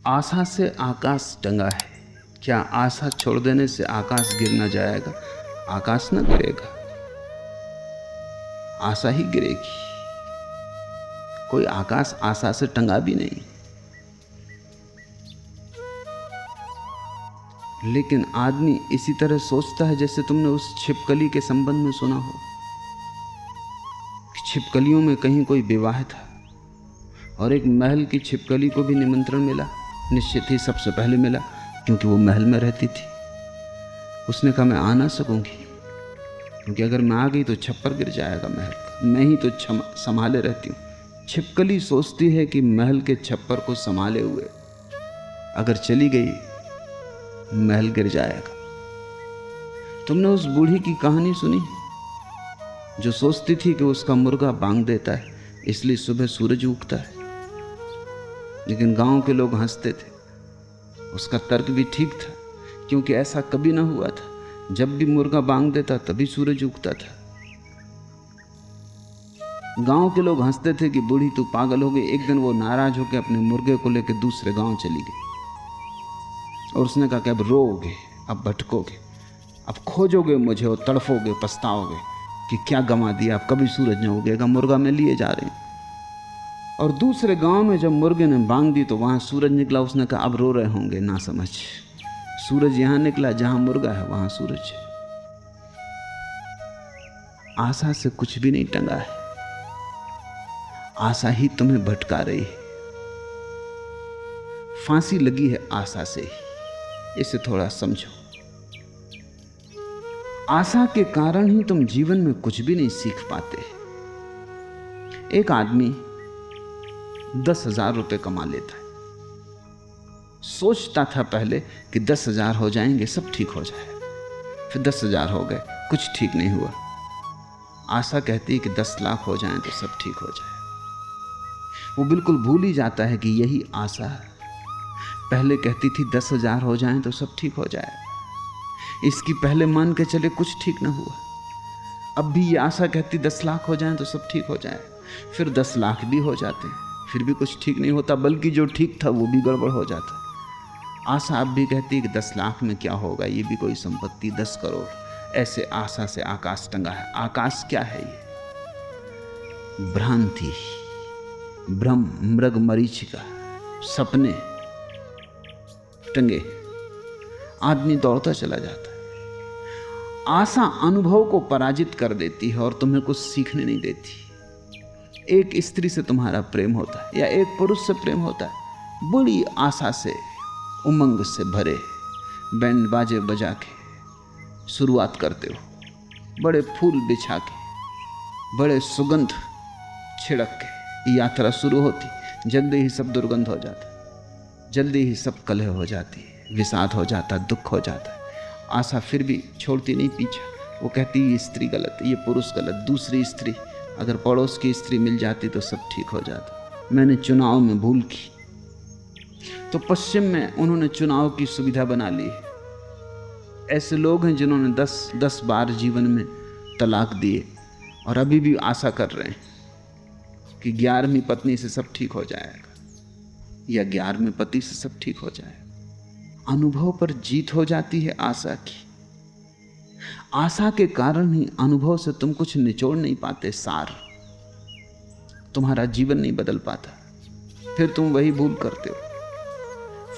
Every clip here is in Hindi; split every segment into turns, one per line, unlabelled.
आशा से आकाश टंगा है। क्या आशा छोड़ देने से आकाश गिर न जाएगा? आकाश न गिरेगा, आशा ही गिरेगी। कोई आकाश आशा से टंगा भी नहीं। लेकिन आदमी इसी तरह सोचता है जैसे तुमने उस छिपकली के संबंध में सुना हो कि छिपकलियों में कहीं कोई विवाह था और एक महल की छिपकली को भी निमंत्रण मिला। निश्चित ही सबसे पहले मिला, क्योंकि वो महल में रहती थी। उसने कहा मैं आ ना सकूंगी, क्योंकि अगर मैं आ गई तो छप्पर गिर जाएगा महल का। मैं ही तो संभाले रहती हूँ। छिपकली सोचती है कि महल के छप्पर को संभाले हुए अगर चली गई महल गिर जाएगा। तुमने उस बूढ़ी की कहानी सुनी जो सोचती थी कि उसका मुर्गा बांग देता है इसलिए सुबह सूरज उगता है, लेकिन गांव के लोग हंसते थे। उसका तर्क भी ठीक था, क्योंकि ऐसा कभी ना हुआ था। जब भी मुर्गा बांग देता तभी सूरज उगता था। गांव के लोग हंसते थे कि बूढ़ी तू पागल हो गई। एक दिन वो नाराज होकर अपने मुर्गे को लेकर दूसरे गांव चली गई और उसने कहा कि अब रोओगे, अब भटकोगे, अब खोजोगे मुझे और तड़फोगे, पछताओगे कि क्या गंवा दिया, अब कभी सूरज न उगेगा, मुर्गा मैं लिए जा रही हूं। और दूसरे गांव में जब मुर्गे ने बांग दी तो वहां सूरज निकला। उसने कहा अब रो रहे होंगे ना समझ, सूरज यहां निकला जहां मुर्गा है वहां सूरज है। आशा से कुछ भी नहीं टंगा है, आशा ही तुम्हें भटका रही है। फांसी लगी है आशा से ही, इसे थोड़ा समझो। आशा के कारण ही तुम जीवन में कुछ भी नहीं सीख पाते। एक आदमी 10,000 रुपए कमा लेता है। सोचता था पहले कि 10,000 हो जाएंगे, सब ठीक हो जाए। फिर 10,000 हो गए, कुछ ठीक नहीं हुआ। आशा कहती है कि 10 लाख हो जाएं तो सब ठीक हो जाए। वो बिल्कुल भूल ही जाता है कि यही आशा पहले कहती थी 10,000 हो जाएं तो सब ठीक हो जाए। इसकी पहले मान के चले कुछ ठीक ना हुआ। अब भी ये आशा कहती 10 लाख हो जाएं तो सब ठीक हो जाए। फिर 10 लाख भी हो जाते, फिर भी कुछ ठीक नहीं होता, बल्कि जो ठीक था वो भी गड़बड़ हो जाता। आशा अब भी कहती है कि 10 लाख में क्या होगा, ये भी कोई संपत्ति, 10 करोड़। ऐसे आशा से आकाश टंगा है। आकाश क्या है? ये भ्रांति, भ्रम, मृग, मरीचिका, सपने टंगे। आदमी दौड़ता चला जाता है। आशा अनुभव को पराजित कर देती है और तुम्हें कुछ सीखने नहीं देती। एक स्त्री से तुम्हारा प्रेम होता है या एक पुरुष से प्रेम होता है, बड़ी आशा से, उमंग से भरे बैंड बाजे बजा के शुरुआत करते हो। बड़े फूल बिछा के, बड़े सुगंध छिड़क के यात्रा शुरू होती। जल्दी ही सब दुर्गंध हो जाता, जल्दी ही सब कलह हो जाती, विषाद हो जाता, दुख हो जाता है। आशा फिर भी छोड़ती नहीं पीछा। वो कहती ये स्त्री गलत, ये पुरुष गलत, दूसरी स्त्री, अगर पड़ोस की स्त्री मिल जाती तो सब ठीक हो जाता। मैंने चुनाव में भूल की। तो पश्चिम में उन्होंने चुनाव की सुविधा बना ली। ऐसे लोग हैं जिन्होंने 10 बार जीवन में तलाक दिए और अभी भी आशा कर रहे हैं कि 11वीं पत्नी से सब ठीक हो जाएगा या 11वें पति से सब ठीक हो जाएगा। अनुभव पर जीत हो जाती है आशा की। आशा के कारण ही अनुभव से तुम कुछ निचोड़ नहीं पाते सार। तुम्हारा जीवन नहीं बदल पाता। फिर तुम वही भूल करते हो,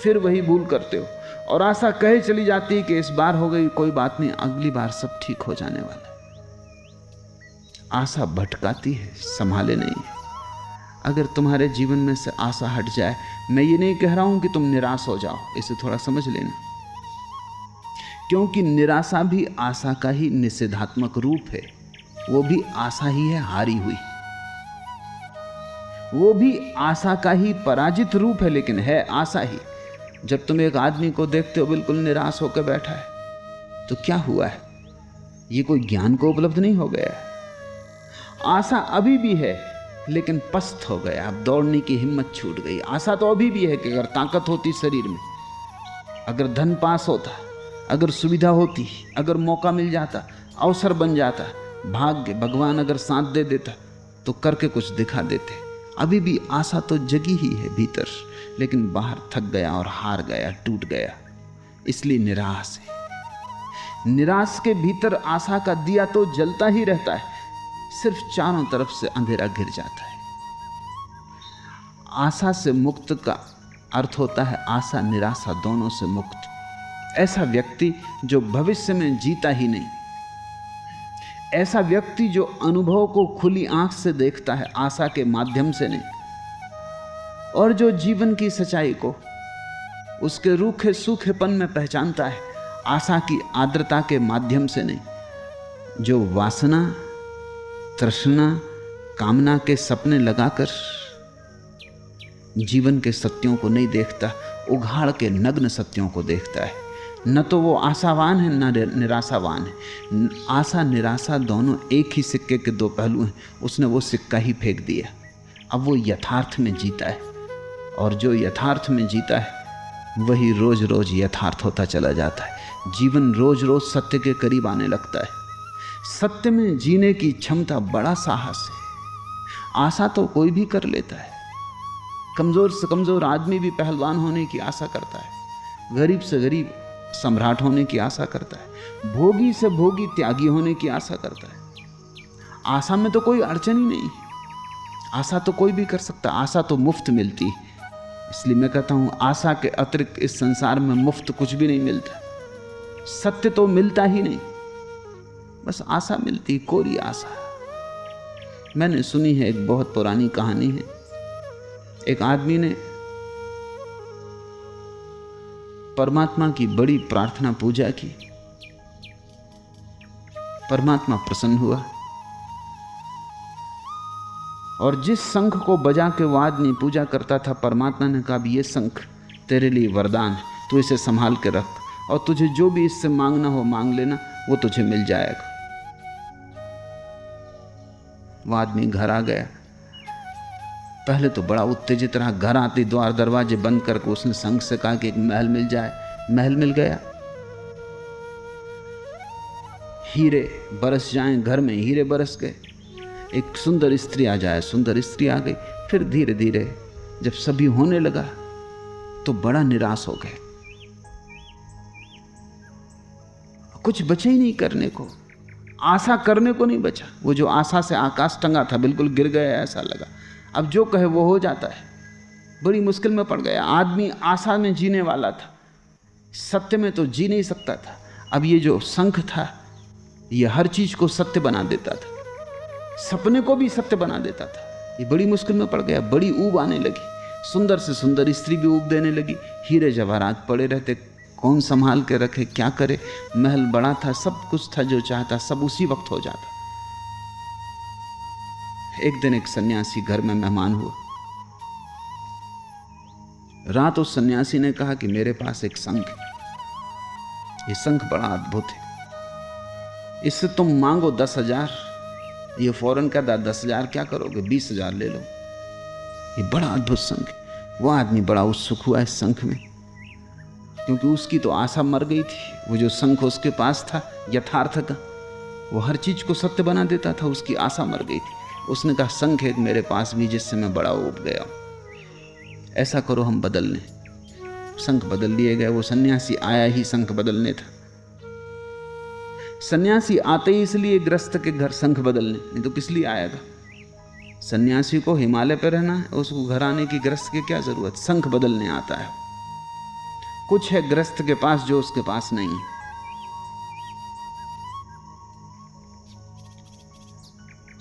फिर वही भूल करते हो। और आशा कहे चली जाती है कि इस बार हो गई, कोई बात नहीं, अगली बार सब ठीक हो जाने वाला है। आशा भटकाती है, संभाले नहीं है। अगर तुम्हारे जीवन में से आशा हट जाए, मैं ये नहीं कह रहा हूं कि तुम निराश हो जाओ, इसे थोड़ा समझ लेना, क्योंकि निराशा भी आशा का ही निषेधात्मक रूप है। वो भी आशा ही है हारी हुई, वो भी आशा का ही पराजित रूप है, लेकिन है आशा ही। जब तुम एक आदमी को देखते हो बिल्कुल निराश होकर बैठा है, तो क्या हुआ है? ये कोई ज्ञान को उपलब्ध नहीं हो गया है। आशा अभी भी है, लेकिन पस्त हो गया, अब दौड़ने की हिम्मत छूट गई। आशा तो अभी भी है कि अगर ताकत होती शरीर में, अगर धन पास होता, अगर सुविधा होती, अगर मौका मिल जाता, अवसर बन जाता, भाग्य, भगवान अगर साथ दे देता तो करके कुछ दिखा देते। अभी भी आशा तो जगी ही है भीतर, लेकिन बाहर थक गया और हार गया, टूट गया, इसलिए निराश है। निराश के भीतर आशा का दिया तो जलता ही रहता है, सिर्फ चारों तरफ से अंधेरा घिर जाता है। आशा से मुक्त का अर्थ होता है आशा निराशा दोनों से मुक्त। ऐसा व्यक्ति जो भविष्य में जीता ही नहीं, ऐसा व्यक्ति जो अनुभव को खुली आंख से देखता है, आशा के माध्यम से नहीं, और जो जीवन की सच्चाई को उसके रूखे सूखेपन में पहचानता है, आशा की आर्द्रता के माध्यम से नहीं, जो वासना तृष्णा कामना के सपने लगाकर जीवन के सत्यों को नहीं देखता, उघाड़ के नग्न सत्यों को देखता है। न तो वो आशावान है न निराशावान है। आशा निराशा दोनों एक ही सिक्के के दो पहलू हैं। उसने वो सिक्का ही फेंक दिया। अब वो यथार्थ में जीता है, और जो यथार्थ में जीता है वही रोज रोज यथार्थ होता चला जाता है। जीवन रोज रोज सत्य के करीब आने लगता है। सत्य में जीने की क्षमता बड़ा साहस है। आशा तो कोई भी कर लेता है। कमजोर से कमजोर आदमी भी पहलवान होने की आशा करता है, गरीब से गरीब सम्राट होने की आशा करता है, भोगी से भोगी त्यागी होने की आशा करता है। आशा में तो कोई अड़चन ही नहीं, आशा तो कोई भी कर सकता। आशा तो मुफ्त मिलती, इसलिए मैं कहता हूं आशा के अतिरिक्त इस संसार में मुफ्त कुछ भी नहीं मिलता। सत्य तो मिलता ही नहीं, बस आशा मिलती, कोरी आशा। मैंने सुनी है, एक बहुत पुरानी कहानी है। एक आदमी ने परमात्मा की बड़ी प्रार्थना पूजा की, परमात्मा प्रसन्न हुआ, और जिस शंख को बजा के वो आदमी पूजा करता था, परमात्मा ने कहा ये शंख तेरे लिए वरदान है, तू इसे संभाल के रख, और तुझे जो भी इससे मांगना हो मांग लेना, वो तुझे मिल जाएगा। वो आदमी घर आ गया। पहले तो बड़ा उत्तेजित रहा। घर आते द्वार दरवाजे बंद करके उसने शंख से कहा कि एक महल मिल जाए। महल मिल गया, हीरे बरस जाएं, घर में हीरे बरस गए, एक सुंदर स्त्री आ जाए, सुंदर स्त्री आ गई। फिर धीरे धीरे जब सभी होने लगा तो बड़ा निराश हो गए, कुछ बचे ही नहीं करने को, आशा करने को नहीं बचा। वो जो आशा से आकाश टंगा था बिल्कुल गिर गया, ऐसा लगा। अब जो कहे वो हो जाता है, बड़ी मुश्किल में पड़ गया। आदमी आशा में जीने वाला था, सत्य में तो जी नहीं सकता था। अब ये जो शंख था ये हर चीज को सत्य बना देता था, सपने को भी सत्य बना देता था। ये बड़ी मुश्किल में पड़ गया, बड़ी ऊब आने लगी। सुंदर से सुंदर स्त्री भी ऊब देने लगी, हीरे जवाहरात पड़े रहते, कौन संभाल के रखे, क्या करे। महल बड़ा था, सब कुछ था जो चाहता, सब उसी वक्त हो जाता। एक दिन एक सन्यासी घर में मेहमान हुआ। रात उस सन्यासी ने कहा कि मेरे पास एक शंख है, ये शंख बड़ा अद्भुत है, इससे तुम मांगो 10,000। ये फौरन कहता 10,000 क्या करोगे, 20,000 ले लो, ये बड़ा अद्भुत शंख है। वो आदमी बड़ा उत्सुक हुआ इस शंख में, क्योंकि उसकी तो आशा मर गई थी। वो जो शंख उसके पास था यथार्थ का, वो हर चीज को सत्य बना देता था, उसकी आशा मर गई थी। उसने कहा शंख एक मेरे पास भी, जिससे मैं बड़ा ऊब गया, ऐसा करो हम बदल लें। शंख बदल लिए गए। वो सन्यासी आया ही शंख बदलने था। सन्यासी आते ही इसलिए गृहस्थ के घर शंख बदलने, नहीं तो किस लिए आएगा। सन्यासी को हिमालय पर रहना है, उसको घर आने की गृहस्थ की क्या जरूरत, शंख बदलने आता है। कुछ है गृहस्थ के पास जो उसके पास नहीं है।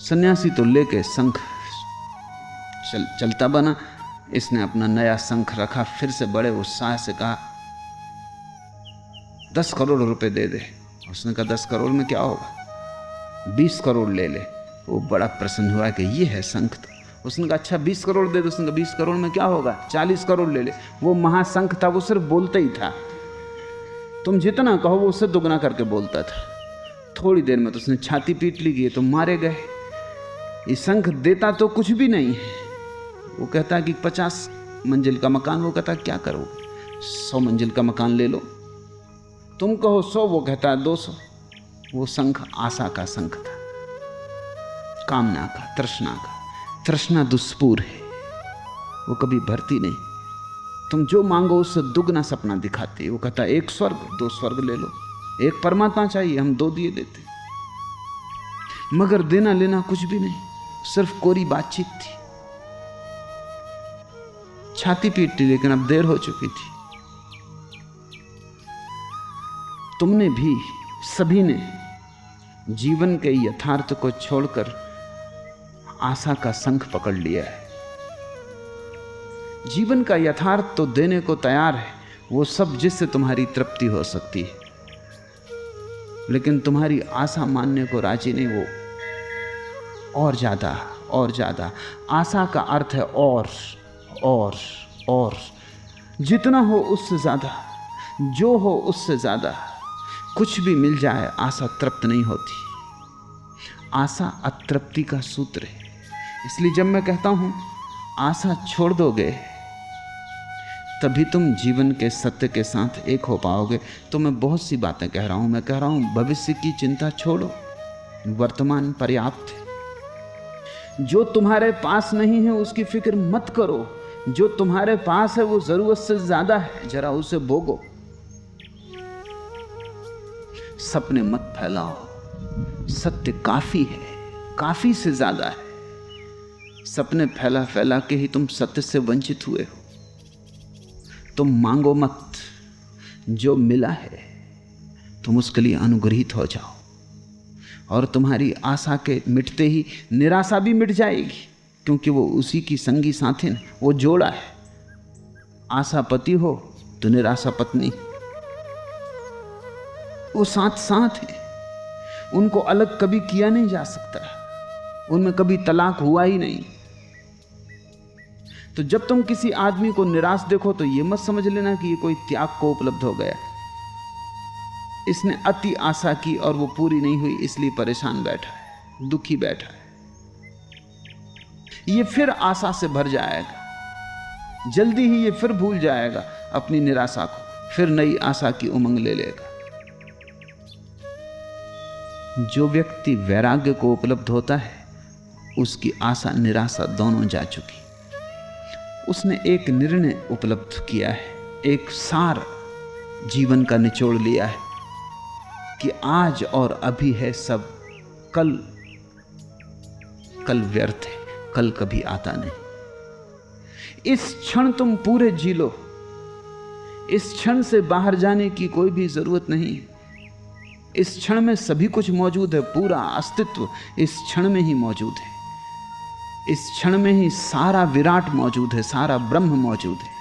सन्यासी तो लेके शंख चलता बना। इसने अपना नया शंख रखा, फिर से बड़े उत्साह से कहा 10 करोड़ रुपए दे दे। उसने कहा 10 करोड़ में क्या होगा, 20 करोड़ ले ले। वो बड़ा प्रसन्न हुआ कि ये है शंख। तो उसने कहा अच्छा 20 करोड़ दे दो। उसने कहा 20 करोड़ में क्या होगा, 40 करोड़ ले ले। वो महाशंख था, वो सिर्फ बोलता ही था, तुम जितना कहो वो उससे दुगना करके बोलता था। थोड़ी देर में तो उसने छाती पीट ली कि तो मारे गए। ये शंख देता तो कुछ भी नहीं है। वो कहता है कि 50 मंजिल का मकान, वो कहता है क्या करोगे, 100 मंजिल का मकान ले लो। तुम कहो 100, वो कहता है 200। वो शंख आशा का शंख था, कामना का, तृष्णा का। तृष्णा दुष्पूर है, वो कभी भरती नहीं। तुम जो मांगो उससे दुगना सपना दिखाती है। वो कहता एक स्वर्ग, 2 स्वर्ग ले लो, एक परमात्मा चाहिए, हम 2 दिए देते। मगर देना लेना कुछ भी नहीं, सिर्फ कोरी बातचीत थी, छाती पीटती, लेकिन अब देर हो चुकी थी। तुमने भी, सभी ने जीवन के यथार्थ को छोड़कर आशा का शंख पकड़ लिया है। जीवन का यथार्थ तो देने को तैयार है, वो सब जिससे तुम्हारी तृप्ति हो सकती है, लेकिन तुम्हारी आशा मानने को राजी नहीं। वो और ज्यादा और ज्यादा। आशा का अर्थ है और जितना हो उससे ज्यादा, जो हो उससे ज्यादा। कुछ भी मिल जाए आशा तृप्त नहीं होती। आशा अतृप्ति का सूत्र है। इसलिए जब मैं कहता हूं आशा छोड़ दोगे तभी तुम जीवन के सत्य के साथ एक हो पाओगे। तो मैं बहुत सी बातें कह रहा हूं। मैं कह रहा हूं भविष्य की चिंता छोड़ो, वर्तमान पर्याप्त है। जो तुम्हारे पास नहीं है उसकी फिक्र मत करो, जो तुम्हारे पास है वो जरूरत से ज्यादा है, जरा उसे भोगो। सपने मत फैलाओ, सत्य काफी है, काफी से ज्यादा है। सपने फैला फैला के ही तुम सत्य से वंचित हुए हो। तुम मांगो मत, जो मिला है तुम उसके लिए अनुग्रहित हो जाओ, और तुम्हारी आशा के मिटते ही निराशा भी मिट जाएगी, क्योंकि वो उसी की संगी साथी है, वो जोड़ा है। आशा पति हो तो निराशा पत्नी, वो साथ साथ है। उनको अलग कभी किया नहीं जा सकता, उनमें कभी तलाक हुआ ही नहीं। तो जब तुम किसी आदमी को निराश देखो तो ये मत समझ लेना कि ये कोई त्याग को उपलब्ध हो गया। इसने अति आशा की और वो पूरी नहीं हुई, इसलिए परेशान बैठा है, दुखी बैठा है। ये फिर आशा से भर जाएगा, जल्दी ही ये फिर भूल जाएगा अपनी निराशा को, फिर नई आशा की उमंग ले लेगा। जो व्यक्ति वैराग्य को उपलब्ध होता है उसकी आशा निराशा दोनों जा चुकी। उसने एक निर्णय उपलब्ध किया है, एक सार जीवन का निचोड़ लिया है कि आज और अभी है सब, कल व्यर्थ है, कल कभी आता नहीं। इस क्षण तुम पूरे जी लो, इस क्षण से बाहर जाने की कोई भी जरूरत नहीं है। इस क्षण में सभी कुछ मौजूद है, पूरा अस्तित्व इस क्षण में ही मौजूद है। इस क्षण में ही सारा विराट मौजूद है, सारा ब्रह्म मौजूद है।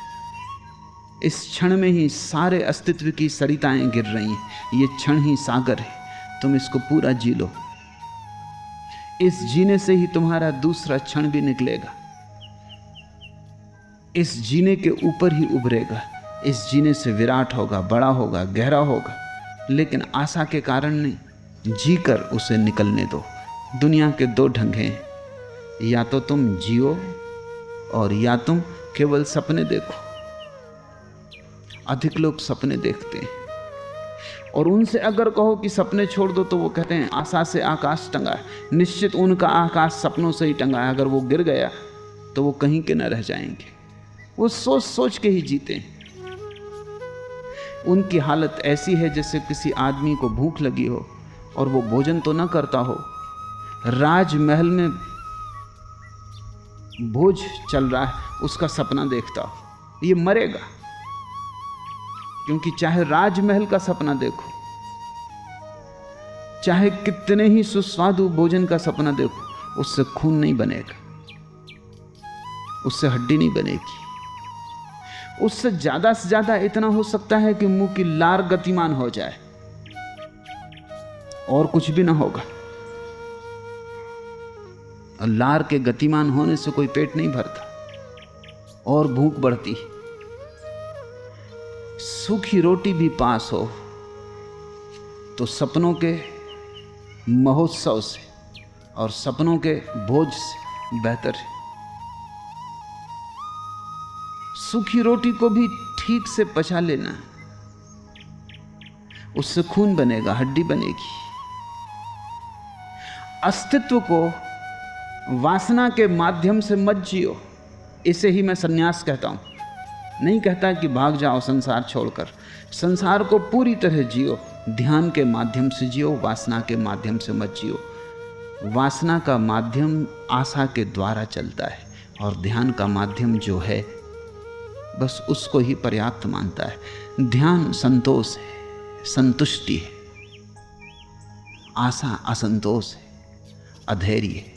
इस क्षण में ही सारे अस्तित्व की सरिताएं गिर रही हैं। ये क्षण ही सागर है, तुम इसको पूरा जी लो। इस जीने से ही तुम्हारा दूसरा क्षण भी निकलेगा, इस जीने के ऊपर ही उभरेगा। इस जीने से विराट होगा, बड़ा होगा, गहरा होगा, लेकिन आशा के कारण नहीं, जीकर उसे निकलने दो। दुनिया के 2 ढंग हैं, या तो तुम जियो और या तुम केवल सपने देखो। अधिक लोग सपने देखते हैं, और उनसे अगर कहो कि सपने छोड़ दो तो वो कहते हैं आशा से आकाश टंगा है। निश्चित उनका आकाश सपनों से ही टंगा है, अगर वो गिर गया तो वो कहीं के न रह जाएंगे। वो सोच सोच के ही जीते हैं। उनकी हालत ऐसी है जैसे किसी आदमी को भूख लगी हो और वो भोजन तो ना करता हो, राजमहल में भोज चल रहा है, उसका सपना देखता हो। ये मरेगा, क्योंकि चाहे राजमहल का सपना देखो, चाहे कितने ही सुस्वादु भोजन का सपना देखो, उससे खून नहीं बनेगा, उससे हड्डी नहीं बनेगी। उससे ज्यादा से ज्यादा इतना हो सकता है कि मुंह की लार गतिमान हो जाए, और कुछ भी ना होगा। और लार के गतिमान होने से कोई पेट नहीं भरता और भूख बढ़ती। सूखी रोटी भी पास हो तो सपनों के महोत्सव से और सपनों के भोज से बेहतर है। सूखी रोटी को भी ठीक से पचा लेना, उससे खून बनेगा, हड्डी बनेगी। अस्तित्व को वासना के माध्यम से मत जियो, इसे ही मैं सन्यास कहता हूँ। नहीं कहता कि भाग जाओ संसार छोड़कर, संसार को पूरी तरह जियो, ध्यान के माध्यम से जियो, वासना के माध्यम से मत जियो। वासना का माध्यम आशा के द्वारा चलता है और ध्यान का माध्यम जो है बस उसको ही पर्याप्त मानता है। ध्यान संतोष है, संतुष्टि है, आशा असंतोष है, अधैर्य है।